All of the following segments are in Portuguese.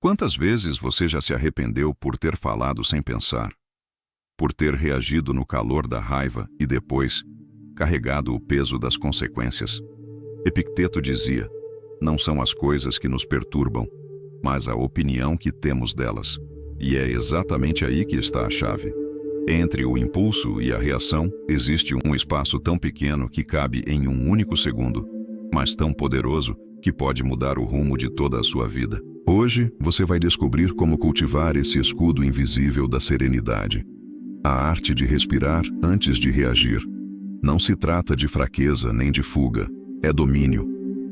Quantas vezes você já se arrependeu por ter falado sem pensar? Por ter reagido no calor da raiva e depois carregado o peso das consequências? Epicteto dizia: não são as coisas que nos perturbam, mas a opinião que temos delas. E é exatamente aí que está a chave. Entre o impulso e a reação existe um espaço tão pequeno que cabe em um único segundo, mas tão poderoso que pode mudar o rumo de toda a sua vida. Hoje, você vai descobrir como cultivar esse escudo invisível da serenidade. A arte de respirar antes de reagir. Não se trata de fraqueza nem de fuga. É domínio.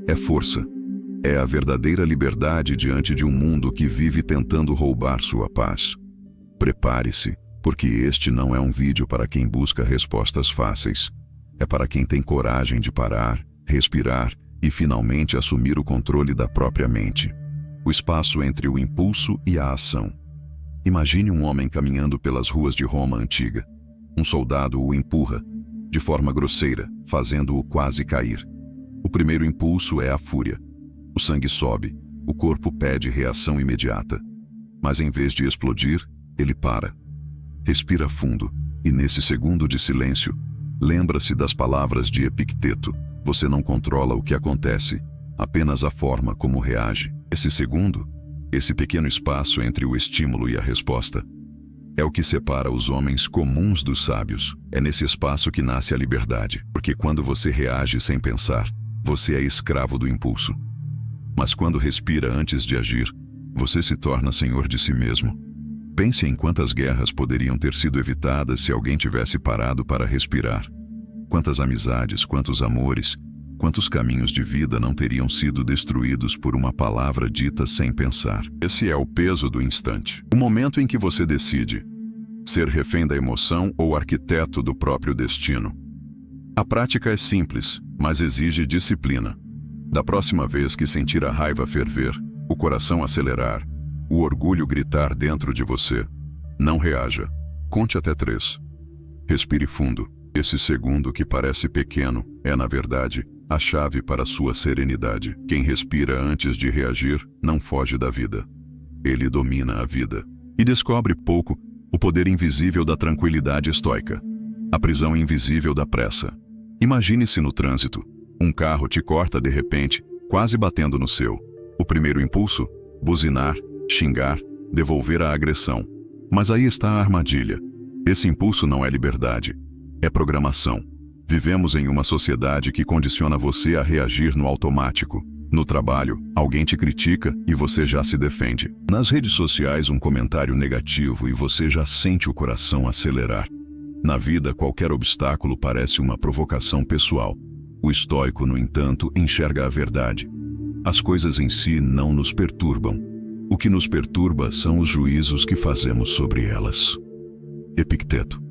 É força. É a verdadeira liberdade diante de um mundo que vive tentando roubar sua paz. Prepare-se, porque este não é um vídeo para quem busca respostas fáceis. É para quem tem coragem de parar, respirar e finalmente assumir o controle da própria mente. O espaço entre o impulso e a ação. Imagine um homem caminhando pelas ruas de Roma antiga. Um soldado o empurra, de forma grosseira, fazendo-o quase cair. O primeiro impulso é a fúria. O sangue sobe, o corpo pede reação imediata. Mas em vez de explodir, ele para. Respira fundo, e nesse segundo de silêncio, lembra-se das palavras de Epicteto: você não controla o que acontece, apenas a forma como reage. Esse segundo, esse pequeno espaço entre o estímulo e a resposta, é o que separa os homens comuns dos sábios. É nesse espaço que nasce a liberdade, porque quando você reage sem pensar, você é escravo do impulso. Mas quando respira antes de agir, você se torna senhor de si mesmo. Pense em quantas guerras poderiam ter sido evitadas se alguém tivesse parado para respirar. Quantas amizades, quantos amores, quantos caminhos de vida não teriam sido destruídos por uma palavra dita sem pensar. Esse é o peso do instante. O momento em que você decide ser refém da emoção ou arquiteto do próprio destino. A prática é simples, mas exige disciplina. Da próxima vez que sentir a raiva ferver, o coração acelerar, o orgulho gritar dentro de você, não reaja. Conte até 3. Respire fundo. Esse segundo que parece pequeno é, na verdade, a chave para sua serenidade. Quem respira antes de reagir não foge da vida. Ele domina a vida. E descobre pouco o poder invisível da tranquilidade estoica. A prisão invisível da pressa. Imagine-se no trânsito. Um carro te corta de repente, quase batendo no seu. O primeiro impulso? Buzinar, xingar, devolver a agressão. Mas aí está a armadilha. Esse impulso não é liberdade. É programação. Vivemos em uma sociedade que condiciona você a reagir no automático. No trabalho, alguém te critica e você já se defende. Nas redes sociais, um comentário negativo e você já sente o coração acelerar. Na vida, qualquer obstáculo parece uma provocação pessoal. O estoico, no entanto, enxerga a verdade. As coisas em si não nos perturbam. O que nos perturba são os juízos que fazemos sobre elas. Epicteto.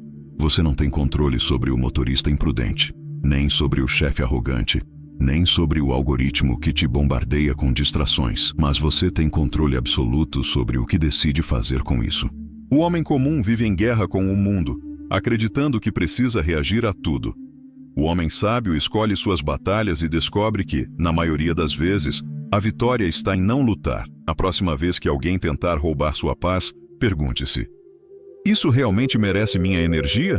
Você não tem controle sobre o motorista imprudente, nem sobre o chefe arrogante, nem sobre o algoritmo que te bombardeia com distrações, mas você tem controle absoluto sobre o que decide fazer com isso. O homem comum vive em guerra com o mundo, acreditando que precisa reagir a tudo. O homem sábio escolhe suas batalhas e descobre que, na maioria das vezes, a vitória está em não lutar. A próxima vez que alguém tentar roubar sua paz, pergunte-se: isso realmente merece minha energia?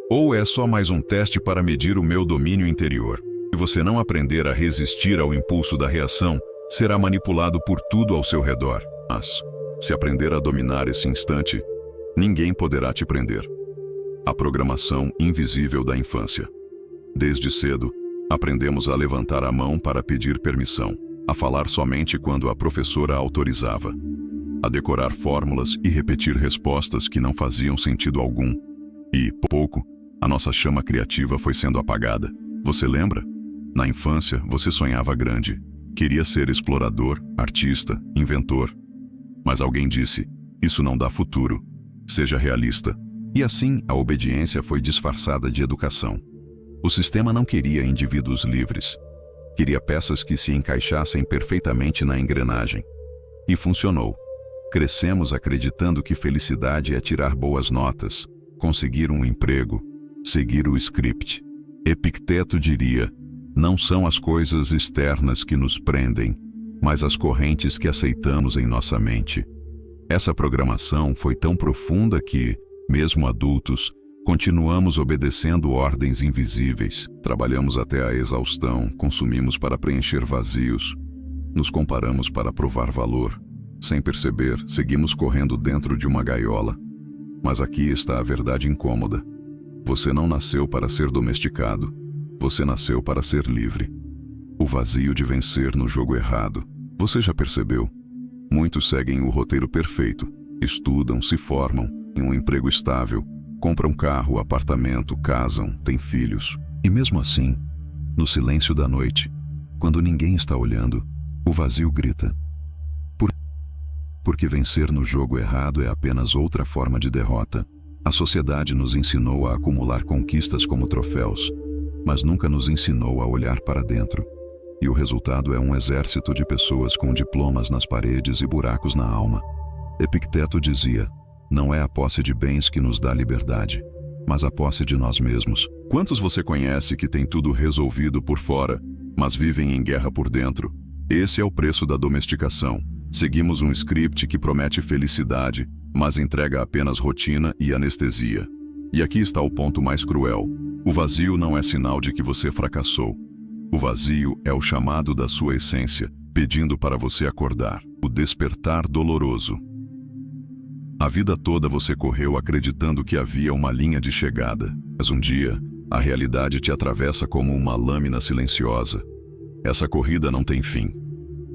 Ou é só mais um teste para medir o meu domínio interior? Se você não aprender a resistir ao impulso da reação, será manipulado por tudo ao seu redor. Mas, se aprender a dominar esse instante, ninguém poderá te prender. A programação invisível da infância. Desde cedo, aprendemos a levantar a mão para pedir permissão, a falar somente quando a professora autorizava, a decorar fórmulas e repetir respostas que não faziam sentido algum. E, pouco, a nossa chama criativa foi sendo apagada. Você lembra? Na infância, você sonhava grande. Queria ser explorador, artista, inventor. Mas alguém disse: isso não dá futuro. Seja realista. E assim, a obediência foi disfarçada de educação. O sistema não queria indivíduos livres. Queria peças que se encaixassem perfeitamente na engrenagem. E funcionou. Crescemos acreditando que felicidade é tirar boas notas, conseguir um emprego, seguir o script. Epicteto diria: não são as coisas externas que nos prendem, mas as correntes que aceitamos em nossa mente. Essa programação foi tão profunda que, mesmo adultos, continuamos obedecendo ordens invisíveis. Trabalhamos até a exaustão, consumimos para preencher vazios, nos comparamos para provar valor. Sem perceber, seguimos correndo dentro de uma gaiola. Mas aqui está a verdade incômoda. Você não nasceu para ser domesticado. Você nasceu para ser livre. O vazio de vencer no jogo errado. Você já percebeu? Muitos seguem o roteiro perfeito. Estudam, se formam, em um emprego estável, compram carro, apartamento, casam, têm filhos. E mesmo assim, no silêncio da noite, quando ninguém está olhando, o vazio grita. Porque vencer no jogo errado é apenas outra forma de derrota. A sociedade nos ensinou a acumular conquistas como troféus, mas nunca nos ensinou a olhar para dentro. E o resultado é um exército de pessoas com diplomas nas paredes e buracos na alma. Epicteto dizia: não é a posse de bens que nos dá liberdade, mas a posse de nós mesmos. Quantos você conhece que tem tudo resolvido por fora, mas vivem em guerra por dentro? Esse é o preço da domesticação. Seguimos um script que promete felicidade, mas entrega apenas rotina e anestesia. E aqui está o ponto mais cruel. O vazio não é sinal de que você fracassou. O vazio é o chamado da sua essência, pedindo para você acordar. O despertar doloroso. A vida toda você correu acreditando que havia uma linha de chegada. Mas um dia, a realidade te atravessa como uma lâmina silenciosa. Essa corrida não tem fim.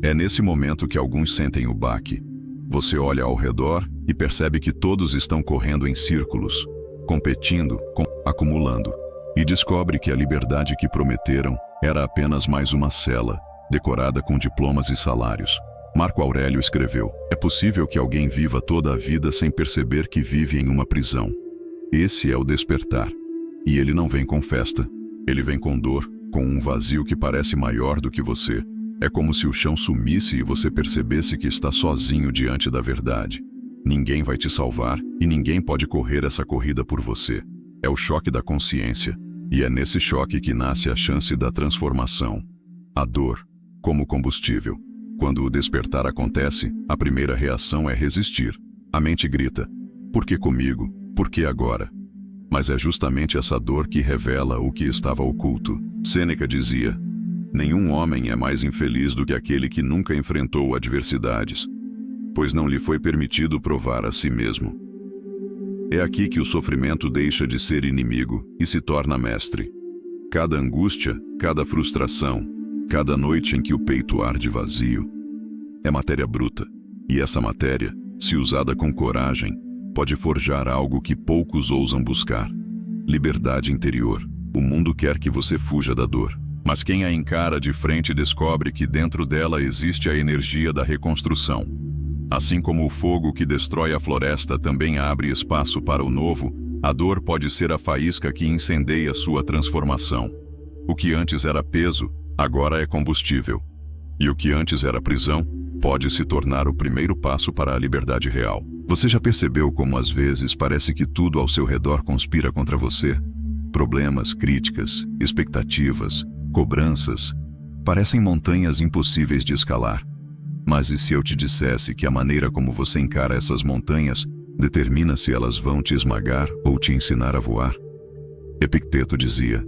É nesse momento que alguns sentem o baque. Você olha ao redor e percebe que todos estão correndo em círculos, competindo, acumulando. E descobre que a liberdade que prometeram era apenas mais uma cela, decorada com diplomas e salários. Marco Aurélio escreveu: é possível que alguém viva toda a vida sem perceber que vive em uma prisão. Esse é o despertar. E ele não vem com festa. Ele vem com dor, com um vazio que parece maior do que você. É como se o chão sumisse e você percebesse que está sozinho diante da verdade. Ninguém vai te salvar e ninguém pode correr essa corrida por você. É o choque da consciência, e é nesse choque que nasce a chance da transformação. A dor, como combustível. Quando o despertar acontece, a primeira reação é resistir. A mente grita: por que comigo? Por que agora? Mas é justamente essa dor que revela o que estava oculto. Sêneca dizia: nenhum homem é mais infeliz do que aquele que nunca enfrentou adversidades, pois não lhe foi permitido provar a si mesmo. É aqui que o sofrimento deixa de ser inimigo e se torna mestre. Cada angústia, cada frustração, cada noite em que o peito arde vazio, é matéria bruta. E essa matéria, se usada com coragem, pode forjar algo que poucos ousam buscar: liberdade interior. O mundo quer que você fuja da dor. Mas quem a encara de frente descobre que dentro dela existe a energia da reconstrução. Assim como o fogo que destrói a floresta também abre espaço para o novo, a dor pode ser a faísca que incendeia sua transformação. O que antes era peso, agora é combustível. E o que antes era prisão, pode se tornar o primeiro passo para a liberdade real. Você já percebeu como às vezes parece que tudo ao seu redor conspira contra você? Problemas, críticas, expectativas, cobranças, parecem montanhas impossíveis de escalar. Mas e se eu te dissesse que a maneira como você encara essas montanhas determina se elas vão te esmagar ou te ensinar a voar? Epicteto dizia: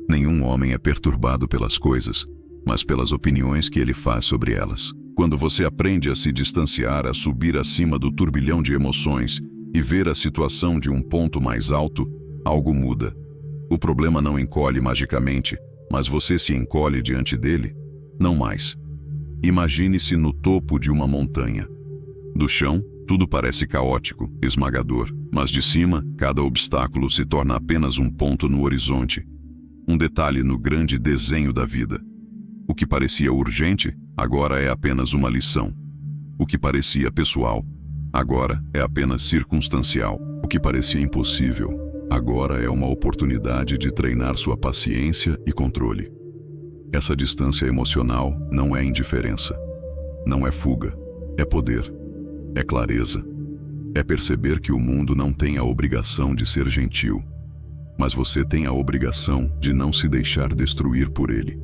nenhum homem é perturbado pelas coisas, mas pelas opiniões que ele faz sobre elas. Quando você aprende a se distanciar, a subir acima do turbilhão de emoções e ver a situação de um ponto mais alto, algo muda. O problema não encolhe magicamente, mas você se encolhe diante dele? Não mais. Imagine-se no topo de uma montanha. Do chão, tudo parece caótico, esmagador, mas de cima, cada obstáculo se torna apenas um ponto no horizonte, um detalhe no grande desenho da vida. O que parecia urgente, agora é apenas uma lição. O que parecia pessoal, agora é apenas circunstancial. O que parecia impossível, agora é uma oportunidade de treinar sua paciência e controle. Essa distância emocional não é indiferença, não é fuga, é poder, é clareza, é perceber que o mundo não tem a obrigação de ser gentil, mas você tem a obrigação de não se deixar destruir por ele.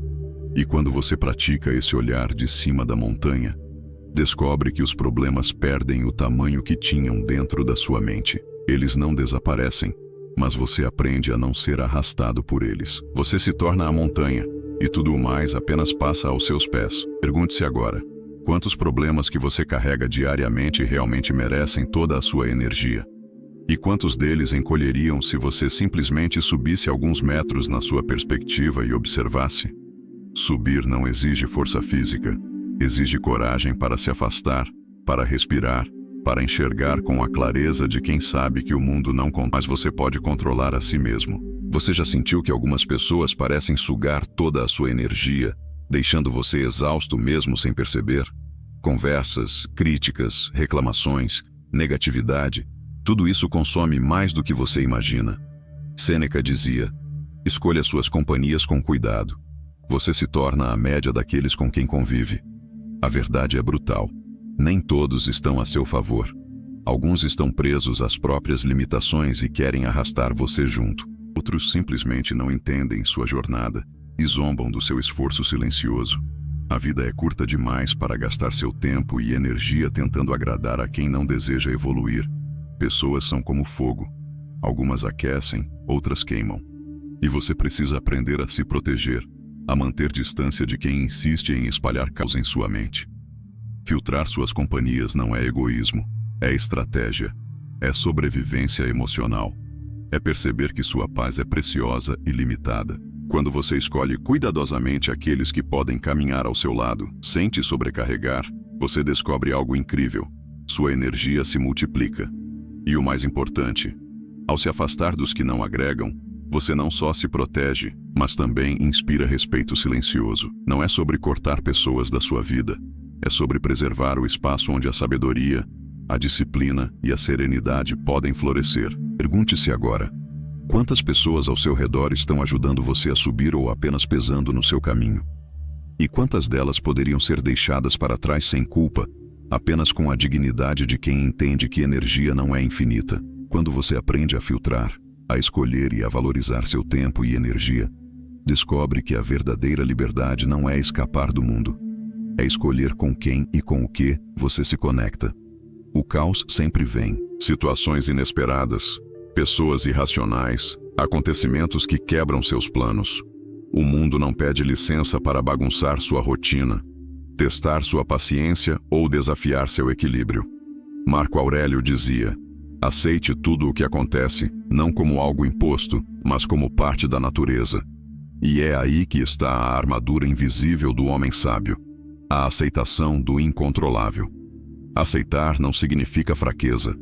E quando você pratica esse olhar de cima da montanha, descobre que os problemas perdem o tamanho que tinham dentro da sua mente. Eles não desaparecem, mas você aprende a não ser arrastado por eles. Você se torna a montanha, e tudo o mais apenas passa aos seus pés. Pergunte-se agora, quantos problemas que você carrega diariamente realmente merecem toda a sua energia? E quantos deles encolheriam se você simplesmente subisse alguns metros na sua perspectiva e observasse? Subir não exige força física, exige coragem para se afastar, para respirar, para enxergar com a clareza de quem sabe que o mundo não mas você pode controlar a si mesmo. Você já sentiu que algumas pessoas parecem sugar toda a sua energia, deixando você exausto mesmo sem perceber? Conversas, críticas, reclamações, negatividade, tudo isso consome mais do que você imagina. Sêneca dizia, escolha suas companhias com cuidado. Você se torna a média daqueles com quem convive. A verdade é brutal. Nem todos estão a seu favor. Alguns estão presos às próprias limitações e querem arrastar você junto. Outros simplesmente não entendem sua jornada e zombam do seu esforço silencioso. A vida é curta demais para gastar seu tempo e energia tentando agradar a quem não deseja evoluir. Pessoas são como fogo. Algumas aquecem, outras queimam. E você precisa aprender a se proteger, a manter distância de quem insiste em espalhar caos em sua mente. Filtrar suas companhias não é egoísmo, é estratégia, é sobrevivência emocional. É perceber que sua paz é preciosa e limitada. Quando você escolhe cuidadosamente aqueles que podem caminhar ao seu lado, sem te sobrecarregar, você descobre algo incrível. Sua energia se multiplica. E o mais importante, ao se afastar dos que não agregam, você não só se protege, mas também inspira respeito silencioso. Não é sobre cortar pessoas da sua vida, é sobre preservar o espaço onde a sabedoria, a disciplina e a serenidade podem florescer. Pergunte-se agora, quantas pessoas ao seu redor estão ajudando você a subir ou apenas pesando no seu caminho? E quantas delas poderiam ser deixadas para trás sem culpa, apenas com a dignidade de quem entende que energia não é infinita? Quando você aprende a filtrar, a escolher e a valorizar seu tempo e energia, descobre que a verdadeira liberdade não é escapar do mundo. É escolher com quem e com o que você se conecta. O caos sempre vem. Situações inesperadas, pessoas irracionais, acontecimentos que quebram seus planos. O mundo não pede licença para bagunçar sua rotina, testar sua paciência ou desafiar seu equilíbrio. Marco Aurélio dizia, aceite tudo o que acontece, não como algo imposto, mas como parte da natureza. E é aí que está a armadura invisível do homem sábio, a aceitação do incontrolável. Aceitar não significa fraqueza.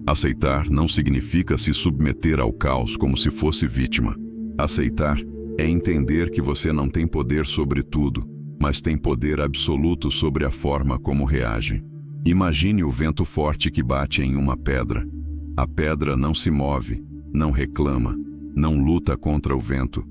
Aceitar não significa se submeter ao caos como se fosse vítima. Aceitar é entender que você não tem poder sobre tudo, mas tem poder absoluto sobre a forma como reage. Imagine o vento forte que bate em uma pedra. A pedra não se move, não reclama, não luta contra o vento.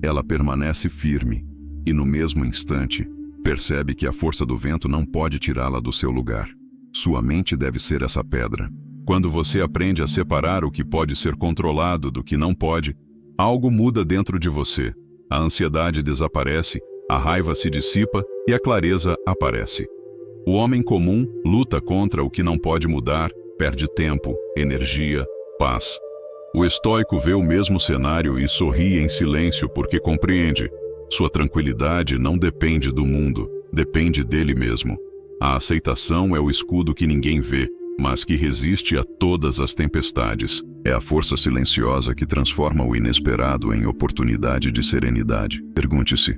Ela permanece firme e, no mesmo instante, percebe que a força do vento não pode tirá-la do seu lugar. Sua mente deve ser essa pedra. Quando você aprende a separar o que pode ser controlado do que não pode, algo muda dentro de você. A ansiedade desaparece, a raiva se dissipa e a clareza aparece. O homem comum luta contra o que não pode mudar, perde tempo, energia, paz. O estoico vê o mesmo cenário e sorri em silêncio porque compreende. Sua tranquilidade não depende do mundo, depende dele mesmo. A aceitação é o escudo que ninguém vê, mas que resiste a todas as tempestades. É a força silenciosa que transforma o inesperado em oportunidade de serenidade. Pergunte-se,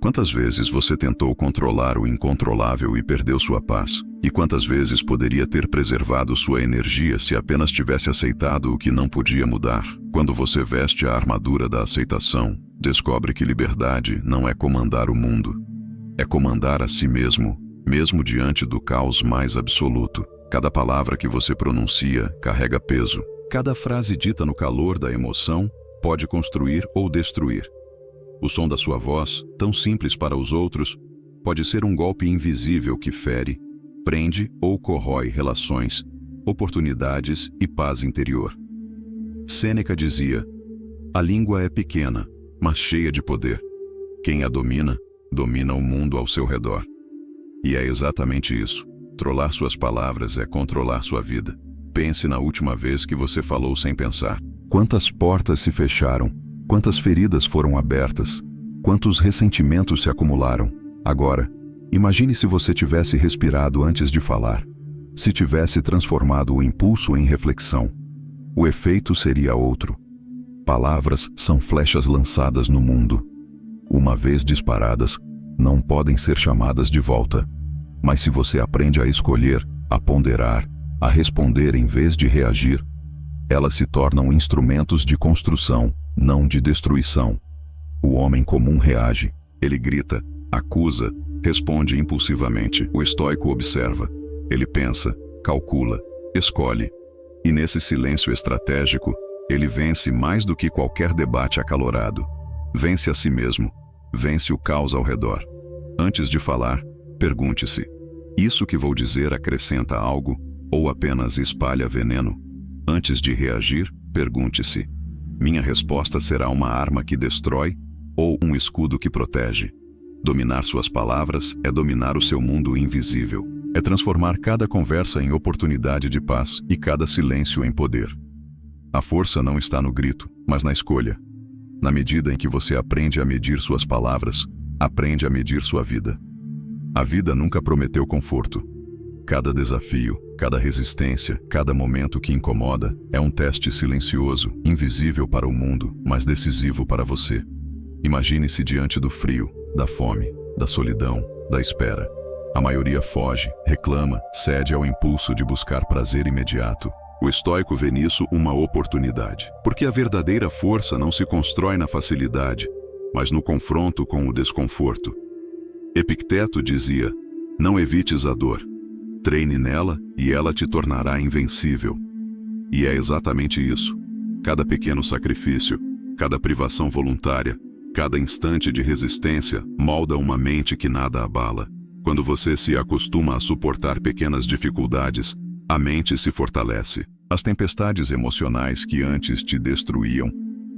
quantas vezes você tentou controlar o incontrolável e perdeu sua paz? E quantas vezes poderia ter preservado sua energia se apenas tivesse aceitado o que não podia mudar? Quando você veste a armadura da aceitação, descobre que liberdade não é comandar o mundo. É comandar a si mesmo, mesmo diante do caos mais absoluto. Cada palavra que você pronuncia carrega peso. Cada frase dita no calor da emoção pode construir ou destruir. O som da sua voz, tão simples para os outros, pode ser um golpe invisível que fere, prende ou corrói relações, oportunidades e paz interior. Sêneca dizia, a língua é pequena, mas cheia de poder. Quem a domina, domina o mundo ao seu redor. E é exatamente isso. Controlar suas palavras é controlar sua vida. Pense na última vez que você falou sem pensar. Quantas portas se fecharam? Quantas feridas foram abertas? Quantos ressentimentos se acumularam? Agora, imagine se você tivesse respirado antes de falar. Se tivesse transformado o impulso em reflexão. O efeito seria outro. Palavras são flechas lançadas no mundo. Uma vez disparadas, não podem ser chamadas de volta. Mas se você aprende a escolher, a ponderar, a responder em vez de reagir, elas se tornam instrumentos de construção, não de destruição. O homem comum reage. Ele grita, acusa, responde impulsivamente. O estoico observa. Ele pensa, calcula, escolhe. E nesse silêncio estratégico, ele vence mais do que qualquer debate acalorado. Vence a si mesmo. Vence o caos ao redor. Antes de falar, pergunte-se: isso que vou dizer acrescenta algo ou apenas espalha veneno? Antes de reagir, pergunte-se: minha resposta será uma arma que destrói ou um escudo que protege? Dominar suas palavras é dominar o seu mundo invisível. É transformar cada conversa em oportunidade de paz e cada silêncio em poder. A força não está no grito, mas na escolha. Na medida em que você aprende a medir suas palavras, aprende a medir sua vida. A vida nunca prometeu conforto. Cada desafio, cada resistência, cada momento que incomoda é um teste silencioso, invisível para o mundo, mas decisivo para você. Imagine-se diante do frio, da fome, da solidão, da espera. A maioria foge, reclama, cede ao impulso de buscar prazer imediato. O estoico vê nisso uma oportunidade, porque a verdadeira força não se constrói na facilidade, mas no confronto com o desconforto. Epicteto dizia: não evites a dor, treine nela e ela te tornará invencível. E é exatamente isso. Cada pequeno sacrifício, cada privação voluntária, cada instante de resistência molda uma mente que nada abala. Quando você se acostuma a suportar pequenas dificuldades, a mente se fortalece. As tempestades emocionais que antes te destruíam,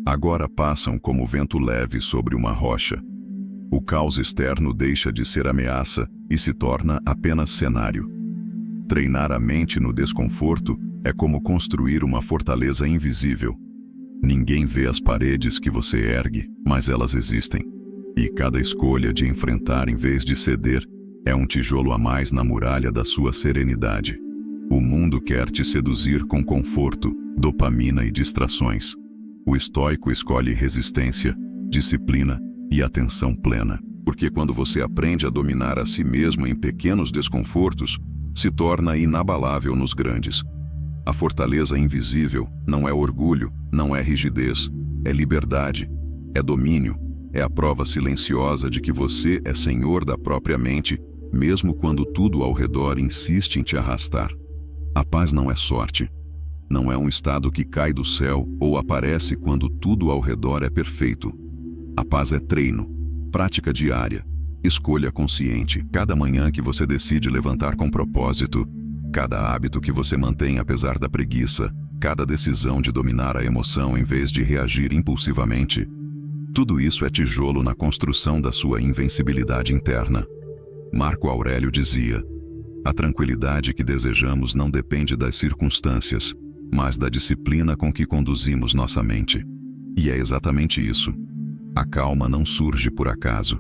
agora passam como vento leve sobre uma rocha. O caos externo deixa de ser ameaça e se torna apenas cenário. Treinar a mente no desconforto é como construir uma fortaleza invisível. Ninguém vê as paredes que você ergue, mas elas existem. E cada escolha de enfrentar em vez de ceder é um tijolo a mais na muralha da sua serenidade. O mundo quer te seduzir com conforto, dopamina e distrações. O estoico escolhe resistência, disciplina e atenção plena. Porque quando você aprende a dominar a si mesmo em pequenos desconfortos, se torna inabalável nos grandes. A fortaleza invisível não é orgulho, não é rigidez, é liberdade, é domínio, é a prova silenciosa de que você é senhor da própria mente, mesmo quando tudo ao redor insiste em te arrastar. A paz não é sorte. Não é um estado que cai do céu ou aparece quando tudo ao redor é perfeito. A paz é treino, prática diária, escolha consciente. Cada manhã que você decide levantar com propósito, cada hábito que você mantém apesar da preguiça, cada decisão de dominar a emoção em vez de reagir impulsivamente. Tudo isso é tijolo na construção da sua invencibilidade interna. Marco Aurélio dizia: a tranquilidade que desejamos não depende das circunstâncias, mas da disciplina com que conduzimos nossa mente. E é exatamente isso. A calma não surge por acaso.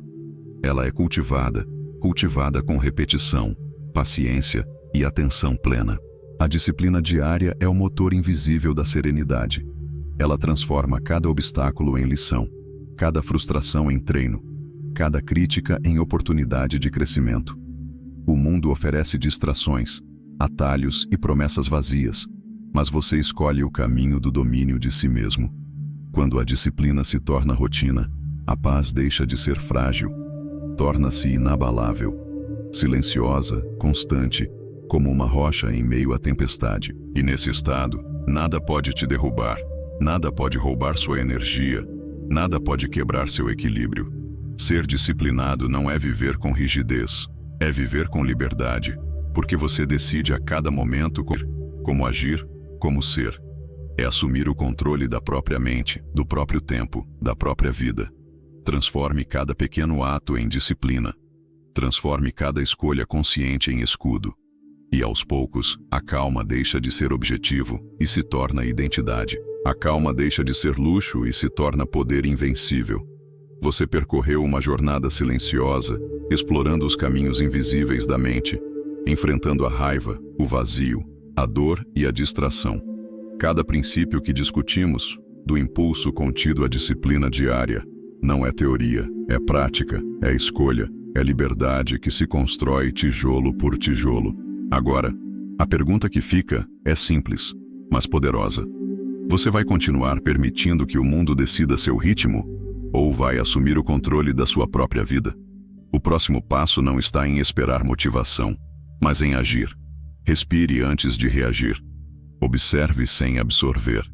Ela é cultivada com repetição, paciência e atenção plena. A disciplina diária é o motor invisível da serenidade. Ela transforma cada obstáculo em lição, cada frustração em treino, cada crítica em oportunidade de crescimento. O mundo oferece distrações, atalhos e promessas vazias, mas você escolhe o caminho do domínio de si mesmo. Quando a disciplina se torna rotina, a paz deixa de ser frágil, torna-se inabalável, silenciosa, constante, como uma rocha em meio à tempestade. E nesse estado, nada pode te derrubar, nada pode roubar sua energia, nada pode quebrar seu equilíbrio. Ser disciplinado não é viver com rigidez, é viver com liberdade, porque você decide a cada momento como agir, como ser. É assumir o controle da própria mente, do próprio tempo, da própria vida. Transforme cada pequeno ato em disciplina. Transforme cada escolha consciente em escudo. E aos poucos, a calma deixa de ser objetivo e se torna identidade. A calma deixa de ser luxo e se torna poder invencível. Você percorreu uma jornada silenciosa, explorando os caminhos invisíveis da mente, enfrentando a raiva, o vazio, a dor e a distração. Cada princípio que discutimos, do impulso contido à disciplina diária, não é teoria, é prática, é escolha, é liberdade que se constrói tijolo por tijolo. Agora, a pergunta que fica é simples, mas poderosa. Você vai continuar permitindo que o mundo decida seu ritmo? Ou vai assumir o controle da sua própria vida? O próximo passo não está em esperar motivação, mas em agir. Respire antes de reagir. Observe sem absorver.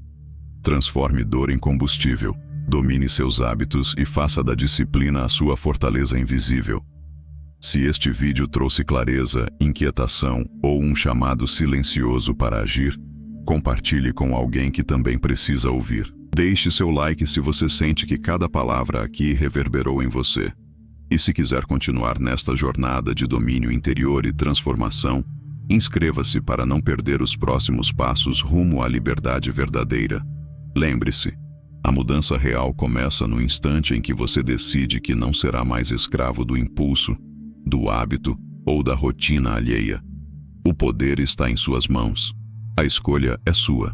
Transforme dor em combustível. Domine seus hábitos e faça da disciplina a sua fortaleza invisível. Se este vídeo trouxe clareza, inquietação ou um chamado silencioso para agir, compartilhe com alguém que também precisa ouvir. Deixe seu like se você sente que cada palavra aqui reverberou em você. E se quiser continuar nesta jornada de domínio interior e transformação, inscreva-se para não perder os próximos passos rumo à liberdade verdadeira. Lembre-se, a mudança real começa no instante em que você decide que não será mais escravo do impulso, do hábito ou da rotina alheia. O poder está em suas mãos. A escolha é sua.